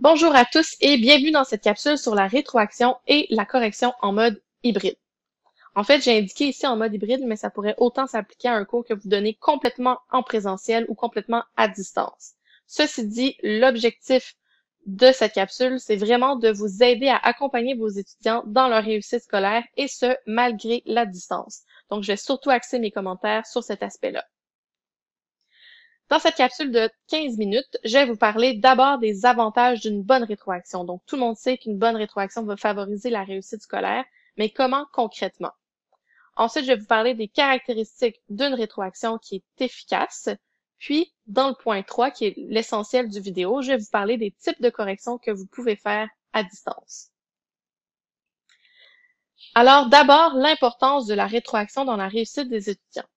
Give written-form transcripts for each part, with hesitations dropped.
Bonjour à tous et bienvenue dans cette capsule sur la rétroaction et la correction en mode hybride. En fait, j'ai indiqué ici en mode hybride, mais ça pourrait autant s'appliquer à un cours que vous donnez complètement en présentiel ou complètement à distance. Ceci dit, l'objectif de cette capsule, c'est vraiment de vous aider à accompagner vos étudiants dans leur réussite scolaire et ce, malgré la distance. Donc, je vais surtout axer mes commentaires sur cet aspect-là. Dans cette capsule de 15 minutes, je vais vous parler d'abord des avantages d'une bonne rétroaction. Donc, tout le monde sait qu'une bonne rétroaction va favoriser la réussite scolaire, mais comment concrètement? Ensuite, je vais vous parler des caractéristiques d'une rétroaction qui est efficace. Puis, dans le point 3, qui est l'essentiel du vidéo, je vais vous parler des types de corrections que vous pouvez faire à distance. Alors, d'abord, l'importance de la rétroaction dans la réussite des étudiants.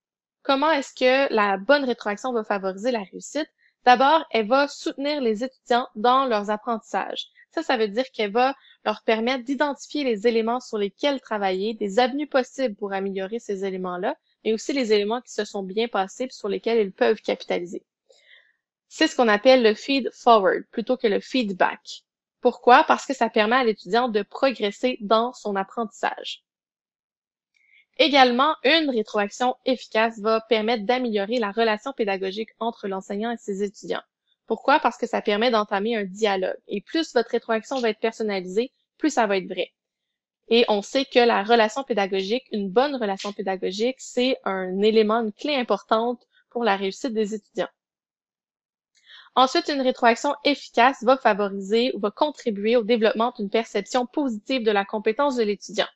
Comment est-ce que la bonne rétroaction va favoriser la réussite? D'abord, elle va soutenir les étudiants dans leurs apprentissages. Ça veut dire qu'elle va leur permettre d'identifier les éléments sur lesquels travailler, des avenues possibles pour améliorer ces éléments-là, mais aussi les éléments qui se sont bien passés et sur lesquels ils peuvent capitaliser. C'est ce qu'on appelle le feed forward plutôt que le feedback. Pourquoi? Parce que ça permet à l'étudiant de progresser dans son apprentissage. Également, une rétroaction efficace va permettre d'améliorer la relation pédagogique entre l'enseignant et ses étudiants. Pourquoi? Parce que ça permet d'entamer un dialogue. Et plus votre rétroaction va être personnalisée, plus ça va être vrai. Et on sait que la relation pédagogique, une bonne relation pédagogique, c'est un élément, une clé importante pour la réussite des étudiants. Ensuite, une rétroaction efficace va favoriser ou va contribuer au développement d'une perception positive de la compétence de l'étudiant.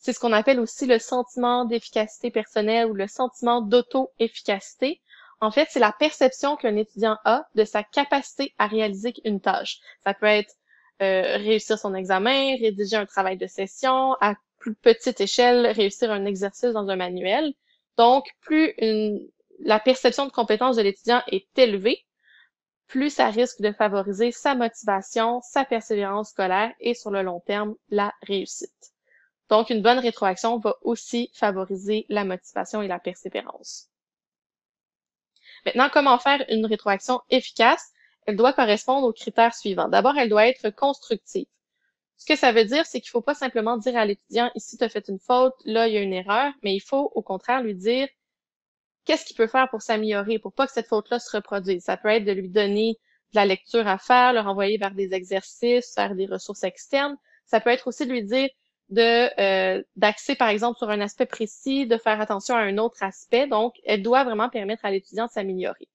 C'est ce qu'on appelle aussi le sentiment d'efficacité personnelle ou le sentiment d'auto-efficacité. En fait, c'est la perception qu'un étudiant a de sa capacité à réaliser une tâche. Ça peut être réussir son examen, rédiger un travail de session, à plus petite échelle, réussir un exercice dans un manuel. Donc, plus la perception de compétence de l'étudiant est élevée, plus ça risque de favoriser sa motivation, sa persévérance scolaire et sur le long terme, la réussite. Donc, une bonne rétroaction va aussi favoriser la motivation et la persévérance. Maintenant, comment faire une rétroaction efficace? Elle doit correspondre aux critères suivants. D'abord, elle doit être constructive. Ce que ça veut dire, c'est qu'il ne faut pas simplement dire à l'étudiant, ici, tu as fait une faute, là, il y a une erreur, mais il faut, au contraire, lui dire qu'est-ce qu'il peut faire pour s'améliorer, pour pas que cette faute-là se reproduise. Ça peut être de lui donner de la lecture à faire, le renvoyer vers des exercices, faire des ressources externes. Ça peut être aussi de lui dire d'axer, par exemple, sur un aspect précis, de faire attention à un autre aspect. Donc, elle doit vraiment permettre à l'étudiant de s'améliorer.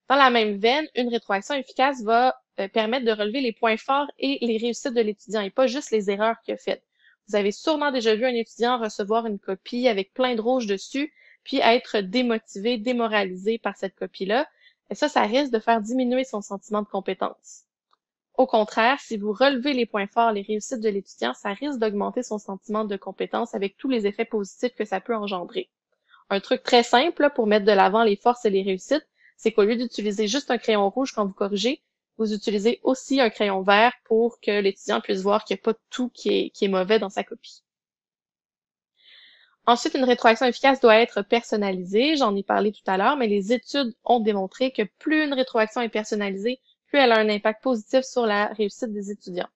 Dans la même veine, une rétroaction efficace va permettre de relever les points forts et les réussites de l'étudiant et pas juste les erreurs qu'il a faites. Vous avez sûrement déjà vu un étudiant recevoir une copie avec plein de rouges dessus, puis être démotivé, démoralisé par cette copie-là. Et ça risque de faire diminuer son sentiment de compétence. Au contraire, si vous relevez les points forts, les réussites de l'étudiant, ça risque d'augmenter son sentiment de compétence avec tous les effets positifs que ça peut engendrer. Un truc très simple là, pour mettre de l'avant les forces et les réussites, c'est qu'au lieu d'utiliser juste un crayon rouge quand vous corrigez, vous utilisez aussi un crayon vert pour que l'étudiant puisse voir qu'il n'y a pas tout qui est mauvais dans sa copie. Ensuite, une rétroaction efficace doit être personnalisée. J'en ai parlé tout à l'heure, mais les études ont démontré que plus une rétroaction est personnalisée, plus elle a un impact positif sur la réussite des étudiants.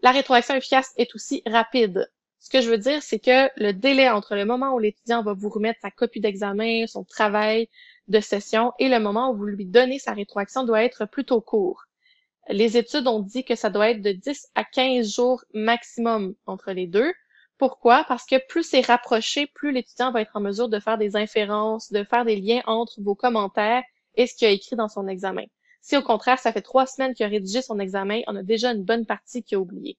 La rétroaction efficace est aussi rapide. Ce que je veux dire, c'est que le délai entre le moment où l'étudiant va vous remettre sa copie d'examen, son travail de session, et le moment où vous lui donnez sa rétroaction doit être plutôt court. Les études ont dit que ça doit être de 10 à 15 jours maximum entre les deux. Pourquoi? Parce que plus c'est rapproché, plus l'étudiant va être en mesure de faire des inférences, de faire des liens entre vos commentaires et ce qu'il a écrit dans son examen. Si au contraire, ça fait 3 semaines qu'il a rédigé son examen, on a déjà une bonne partie qu'il a oublié.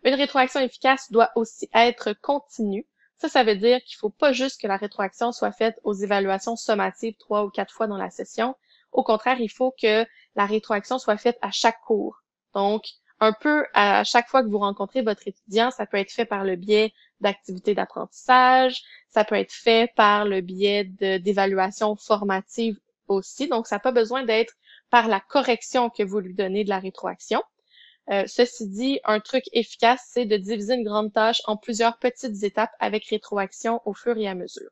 Une rétroaction efficace doit aussi être continue. Ça veut dire qu'il ne faut pas juste que la rétroaction soit faite aux évaluations sommatives 3 ou 4 fois dans la session. Au contraire, il faut que la rétroaction soit faite à chaque cours. Donc, un peu à chaque fois que vous rencontrez votre étudiant, ça peut être fait par le biais d'activités d'apprentissage, ça peut être fait par le biais d'évaluations formatives aussi. Donc, ça n'a pas besoin d'être par la correction que vous lui donnez de la rétroaction. Ceci dit, un truc efficace, c'est de diviser une grande tâche en plusieurs petites étapes avec rétroaction au fur et à mesure.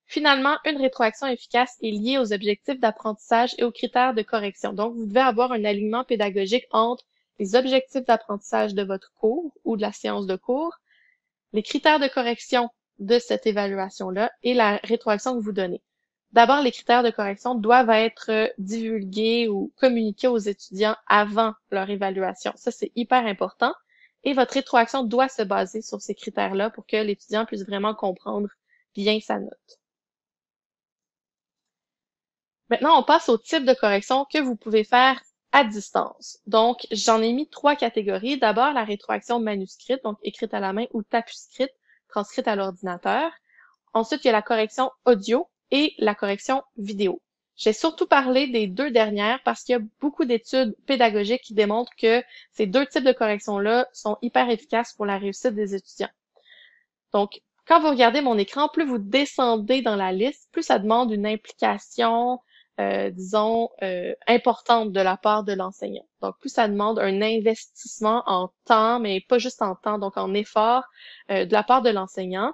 Finalement, une rétroaction efficace est liée aux objectifs d'apprentissage et aux critères de correction. Donc, vous devez avoir un alignement pédagogique entre les objectifs d'apprentissage de votre cours ou de la séance de cours, les critères de correction de cette évaluation-là et la rétroaction que vous donnez. D'abord, les critères de correction doivent être divulgués ou communiqués aux étudiants avant leur évaluation. Ça, c'est hyper important. Et votre rétroaction doit se baser sur ces critères-là pour que l'étudiant puisse vraiment comprendre bien sa note. Maintenant, on passe au type de correction que vous pouvez faire à distance. Donc, j'en ai mis 3 catégories. D'abord, la rétroaction manuscrite, donc écrite à la main, ou tapuscrite, transcrite à l'ordinateur. Ensuite, il y a la correction audio et la correction vidéo. J'ai surtout parlé des 2 dernières parce qu'il y a beaucoup d'études pédagogiques qui démontrent que ces 2 types de corrections-là sont hyper efficaces pour la réussite des étudiants. Donc, quand vous regardez mon écran, plus vous descendez dans la liste, plus ça demande une implication, disons, importante de la part de l'enseignant. Donc, plus ça demande un investissement en temps, mais pas juste en temps, donc en effort de la part de l'enseignant.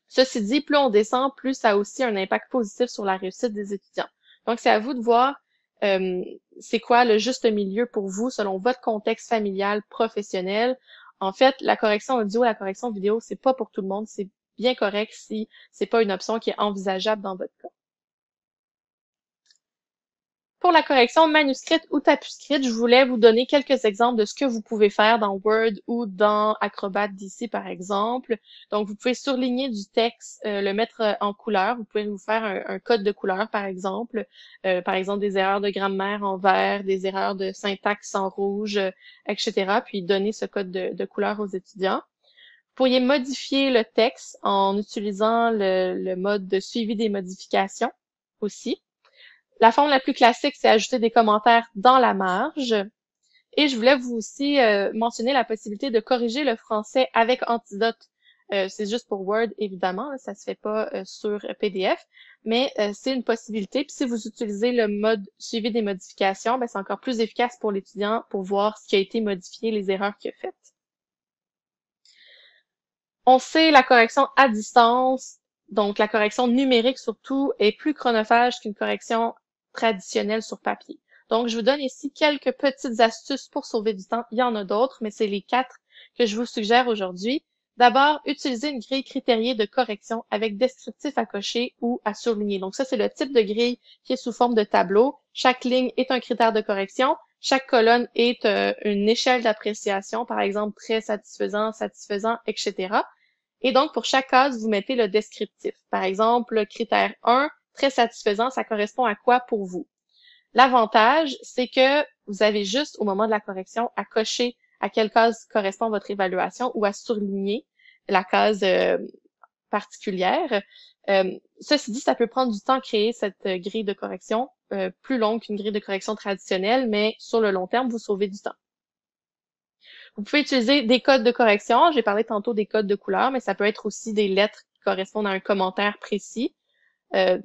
Ceci dit, plus on descend, plus ça a aussi un impact positif sur la réussite des étudiants. Donc, c'est à vous de voir c'est quoi le juste milieu pour vous selon votre contexte familial, professionnel. En fait, la correction audio et la correction vidéo, c'est pas pour tout le monde. C'est bien correct si c'est pas une option qui est envisageable dans votre cas. Pour la correction manuscrite ou tapuscrite, je voulais vous donner quelques exemples de ce que vous pouvez faire dans Word ou dans Acrobat DC, par exemple. Donc, vous pouvez surligner du texte, le mettre en couleur. Vous pouvez vous faire un code de couleur, par exemple des erreurs de grammaire en vert, des erreurs de syntaxe en rouge, etc. Puis donner ce code de couleur aux étudiants. Vous pourriez modifier le texte en utilisant le mode de suivi des modifications aussi. La forme la plus classique, c'est ajouter des commentaires dans la marge. Et je voulais vous aussi mentionner la possibilité de corriger le français avec Antidote. C'est juste pour Word, évidemment, là, ça se fait pas sur PDF, mais c'est une possibilité. Puis si vous utilisez le mode suivi des modifications, ben, c'est encore plus efficace pour l'étudiant pour voir ce qui a été modifié, les erreurs qu'il a faites. On sait la correction à distance, donc la correction numérique surtout, est plus chronophage qu'une correction traditionnelle sur papier. Donc, je vous donne ici quelques petites astuces pour sauver du temps. Il y en a d'autres, mais c'est les 4 que je vous suggère aujourd'hui. D'abord, utilisez une grille critériée de correction avec descriptif à cocher ou à surligner. Donc, ça, c'est le type de grille qui est sous forme de tableau. Chaque ligne est un critère de correction. Chaque colonne est une échelle d'appréciation, par exemple très satisfaisant, satisfaisant, etc. Et donc, pour chaque case, vous mettez le descriptif. Par exemple, le critère 1, très satisfaisant, ça correspond à quoi pour vous? L'avantage, c'est que vous avez juste, au moment de la correction, à cocher à quelle case correspond votre évaluation ou à surligner la case particulière. Ceci dit, ça peut prendre du temps à créer cette grille de correction, plus longue qu'une grille de correction traditionnelle, mais sur le long terme, vous sauvez du temps. Vous pouvez utiliser des codes de correction. J'ai parlé tantôt des codes de couleur, mais ça peut être aussi des lettres qui correspondent à un commentaire précis.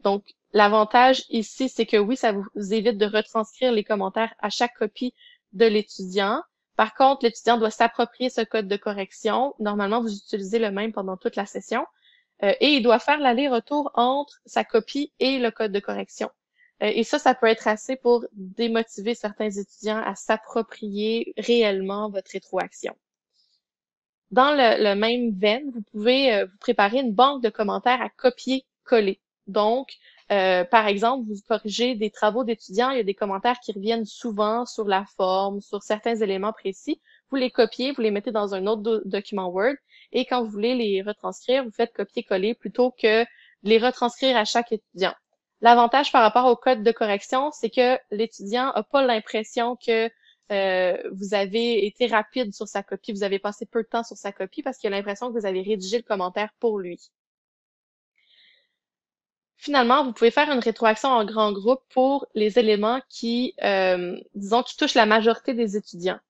Donc, l'avantage ici, c'est que oui, ça vous évite de retranscrire les commentaires à chaque copie de l'étudiant. Par contre, l'étudiant doit s'approprier ce code de correction. Normalement, vous utilisez le même pendant toute la session. Et il doit faire l'aller-retour entre sa copie et le code de correction. Et ça peut être assez pour démotiver certains étudiants à s'approprier réellement votre rétroaction. Dans le même veine, vous pouvez vous préparer une banque de commentaires à copier-coller. Donc, par exemple, vous corrigez des travaux d'étudiants, il y a des commentaires qui reviennent souvent sur la forme, sur certains éléments précis. Vous les copiez, vous les mettez dans un autre document Word, et quand vous voulez les retranscrire, vous faites copier-coller plutôt que de les retranscrire à chaque étudiant. L'avantage par rapport au code de correction, c'est que l'étudiant n'a pas l'impression que vous avez été rapide sur sa copie, vous avez passé peu de temps sur sa copie parce qu'il a l'impression que vous avez rédigé le commentaire pour lui. Finalement, vous pouvez faire une rétroaction en grand groupe pour les éléments qui, disons, qui touchent la majorité des étudiants.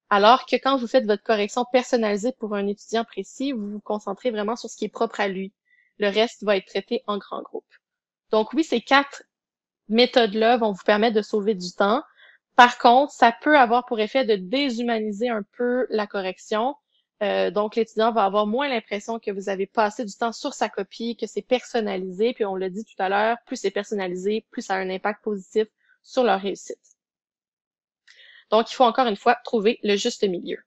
Alors que quand vous faites votre correction personnalisée pour un étudiant précis, vous vous concentrez vraiment sur ce qui est propre à lui. Le reste va être traité en grand groupe. Donc oui, ces 4 méthodes-là vont vous permettre de sauver du temps. Par contre, ça peut avoir pour effet de déshumaniser un peu la correction. Donc, l'étudiant va avoir moins l'impression que vous avez passé du temps sur sa copie, que c'est personnalisé. Puis on l'a dit tout à l'heure, plus c'est personnalisé, plus ça a un impact positif sur leur réussite. Donc, il faut encore une fois trouver le juste milieu.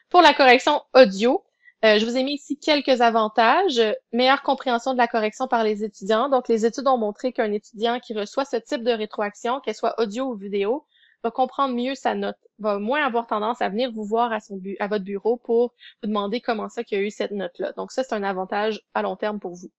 Pour la correction audio, je vous ai mis ici quelques avantages. Meilleure compréhension de la correction par les étudiants. Donc, les études ont montré qu'un étudiant qui reçoit ce type de rétroaction, qu'elle soit audio ou vidéo, va comprendre mieux sa note, va moins avoir tendance à venir vous voir à votre bureau pour vous demander comment ça qu'il y a eu cette note-là. Donc, ça, c'est un avantage à long terme pour vous.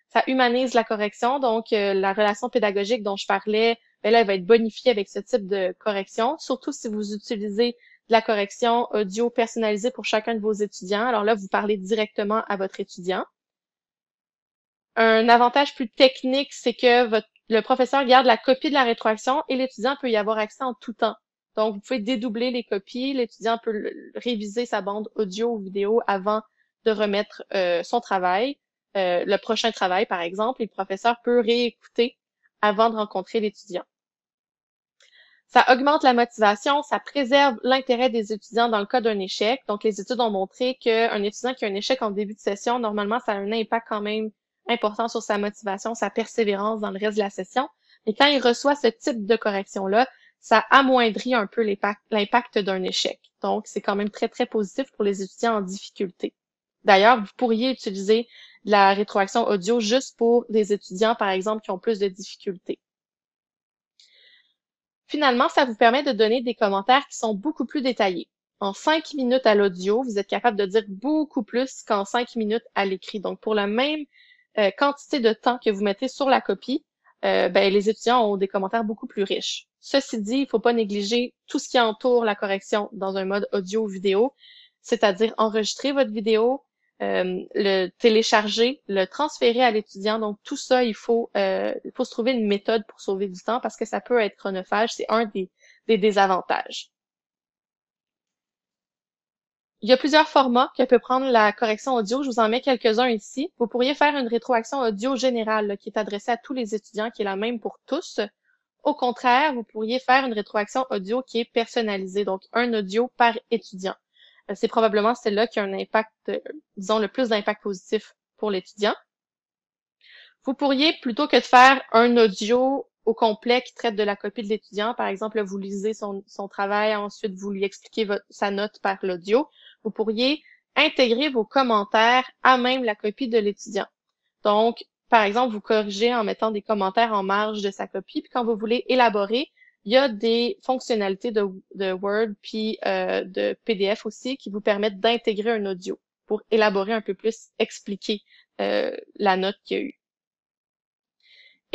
Ça humanise la correction, donc la relation pédagogique dont je parlais, ben là, elle va être bonifiée avec ce type de correction, surtout si vous utilisez de la correction audio personnalisée pour chacun de vos étudiants. Alors là, vous parlez directement à votre étudiant. Un avantage plus technique, c'est que le professeur garde la copie de la rétroaction et l'étudiant peut y avoir accès en tout temps. Donc, vous pouvez dédoubler les copies, l'étudiant peut réviser sa bande audio ou vidéo avant de remettre son travail. Le prochain travail, par exemple, et le professeur peut réécouter avant de rencontrer l'étudiant. Ça augmente la motivation, ça préserve l'intérêt des étudiants dans le cas d'un échec. Donc, les études ont montré qu'un étudiant qui a un échec en début de session, normalement, ça a un impact quand même important sur sa motivation, sa persévérance dans le reste de la session. Et quand il reçoit ce type de correction-là, ça amoindrit un peu l'impact d'un échec. Donc, c'est quand même très, très positif pour les étudiants en difficulté. D'ailleurs, vous pourriez utiliser la rétroaction audio juste pour des étudiants, par exemple, qui ont plus de difficultés. Finalement, ça vous permet de donner des commentaires qui sont beaucoup plus détaillés. En 5 minutes à l'audio, vous êtes capable de dire beaucoup plus qu'en 5 minutes à l'écrit. Donc, pour la même quantité de temps que vous mettez sur la copie, les étudiants ont des commentaires beaucoup plus riches. Ceci dit, il ne faut pas négliger tout ce qui entoure la correction dans un mode audio ou vidéo, c'est-à-dire enregistrer votre vidéo, le télécharger, le transférer à l'étudiant. Donc, tout ça, il faut se trouver une méthode pour sauver du temps parce que ça peut être chronophage. C'est un des désavantages. Il y a plusieurs formats que peut prendre la correction audio. Je vous en mets quelques-uns ici. Vous pourriez faire une rétroaction audio générale là, qui est adressée à tous les étudiants, qui est la même pour tous. Au contraire, vous pourriez faire une rétroaction audio qui est personnalisée, donc un audio par étudiant. C'est probablement celle-là qui a un impact, disons, le plus d'impact positif pour l'étudiant. Vous pourriez, plutôt que de faire un audio au complet qui traite de la copie de l'étudiant, par exemple, vous lisez son travail, ensuite vous lui expliquez sa note par l'audio, vous pourriez intégrer vos commentaires à même la copie de l'étudiant. Donc, par exemple, vous corrigez en mettant des commentaires en marge de sa copie, puis quand vous voulez élaborer, il y a des fonctionnalités de Word puis de PDF aussi qui vous permettent d'intégrer un audio pour élaborer un peu plus, expliquer la note qu'il y a eu.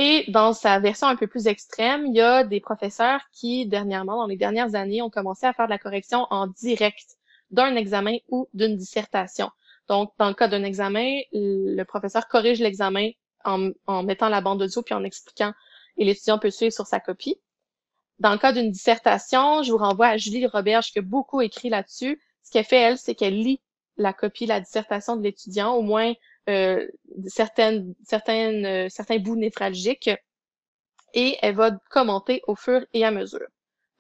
Et dans sa version un peu plus extrême, il y a des professeurs qui, dernièrement, dans les dernières années, ont commencé à faire de la correction en direct d'un examen ou d'une dissertation. Donc, dans le cas d'un examen, le professeur corrige l'examen en mettant la bande audio puis en expliquant, et l'étudiant peut suivre sur sa copie. Dans le cas d'une dissertation, je vous renvoie à Julie Roberge qui a beaucoup écrit là-dessus. Ce qu'elle fait, elle, c'est qu'elle lit la copie, la dissertation de l'étudiant, au moins certains bouts névralgiques, et elle va commenter au fur et à mesure.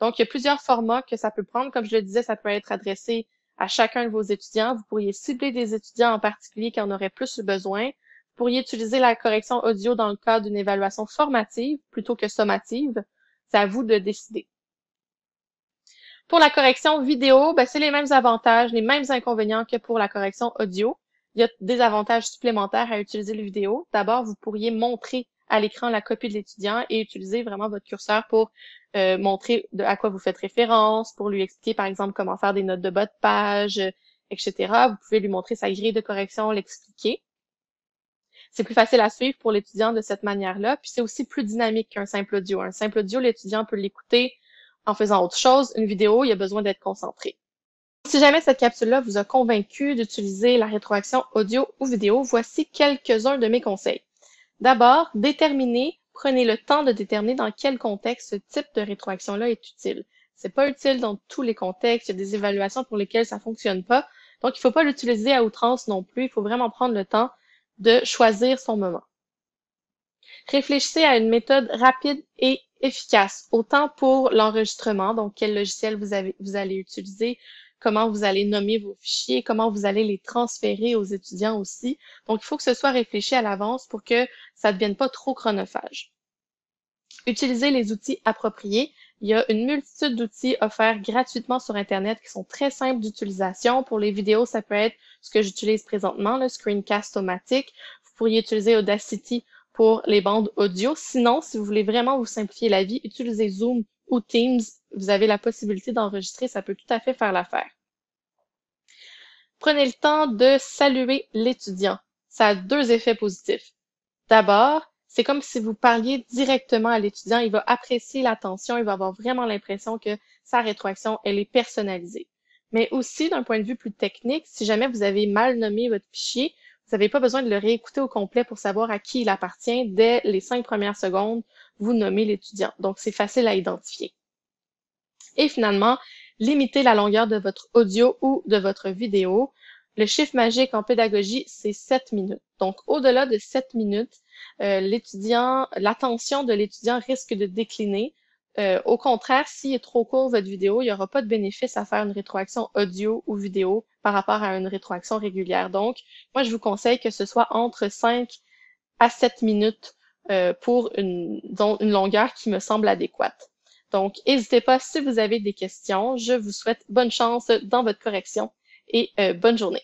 Donc, il y a plusieurs formats que ça peut prendre. Comme je le disais, ça peut être adressé à chacun de vos étudiants. Vous pourriez cibler des étudiants en particulier qui en auraient plus besoin. Vous pourriez utiliser la correction audio dans le cadre d'une évaluation formative plutôt que sommative. C'est à vous de décider. Pour la correction vidéo, c'est les mêmes avantages, les mêmes inconvénients que pour la correction audio. Il y a des avantages supplémentaires à utiliser le vidéo. D'abord, vous pourriez montrer à l'écran la copie de l'étudiant et utiliser vraiment votre curseur pour montrer à quoi vous faites référence, pour lui expliquer, par exemple, comment faire des notes de bas de page, etc. Vous pouvez lui montrer sa grille de correction, l'expliquer. C'est plus facile à suivre pour l'étudiant de cette manière-là, puis c'est aussi plus dynamique qu'un simple audio. Un simple audio, l'étudiant peut l'écouter en faisant autre chose. Une vidéo, il y a besoin d'être concentré. Si jamais cette capsule-là vous a convaincu d'utiliser la rétroaction audio ou vidéo, voici quelques-uns de mes conseils. D'abord, prenez le temps de déterminer dans quel contexte ce type de rétroaction-là est utile. C'est pas utile dans tous les contextes, il y a des évaluations pour lesquelles ça fonctionne pas, donc il faut pas l'utiliser à outrance non plus, il faut vraiment prendre le temps de choisir son moment. Réfléchissez à une méthode rapide et efficace, autant pour l'enregistrement, donc quel logiciel vous allez utiliser, comment vous allez nommer vos fichiers, comment vous allez les transférer aux étudiants aussi. Donc, il faut que ce soit réfléchi à l'avance pour que ça ne devienne pas trop chronophage. Utilisez les outils appropriés. Il y a une multitude d'outils offerts gratuitement sur Internet qui sont très simples d'utilisation. Pour les vidéos, ça peut être ce que j'utilise présentement, le Screencast-O-Matic. Vous pourriez utiliser Audacity pour les bandes audio. Sinon, si vous voulez vraiment vous simplifier la vie, utilisez Zoom ou Teams. Vous avez la possibilité d'enregistrer, ça peut tout à fait faire l'affaire. Prenez le temps de saluer l'étudiant. Ça a deux effets positifs. D'abord, c'est comme si vous parliez directement à l'étudiant, il va apprécier l'attention, il va avoir vraiment l'impression que sa rétroaction, elle est personnalisée. Mais aussi, d'un point de vue plus technique, si jamais vous avez mal nommé votre fichier, vous n'avez pas besoin de le réécouter au complet pour savoir à qui il appartient. Dès les 5 premières secondes, vous nommez l'étudiant. Donc, c'est facile à identifier. Et finalement, limitez la longueur de votre audio ou de votre vidéo. Le chiffre magique en pédagogie, c'est 7 minutes. Donc, au-delà de 7 minutes, l'attention de l'étudiant risque de décliner. Au contraire, s'il est trop court votre vidéo, il n'y aura pas de bénéfice à faire une rétroaction audio ou vidéo par rapport à une rétroaction régulière. Donc, moi, je vous conseille que ce soit entre 5 à 7 minutes pour une longueur qui me semble adéquate. Donc, n'hésitez pas si vous avez des questions. Je vous souhaite bonne chance dans votre correction et bonne journée.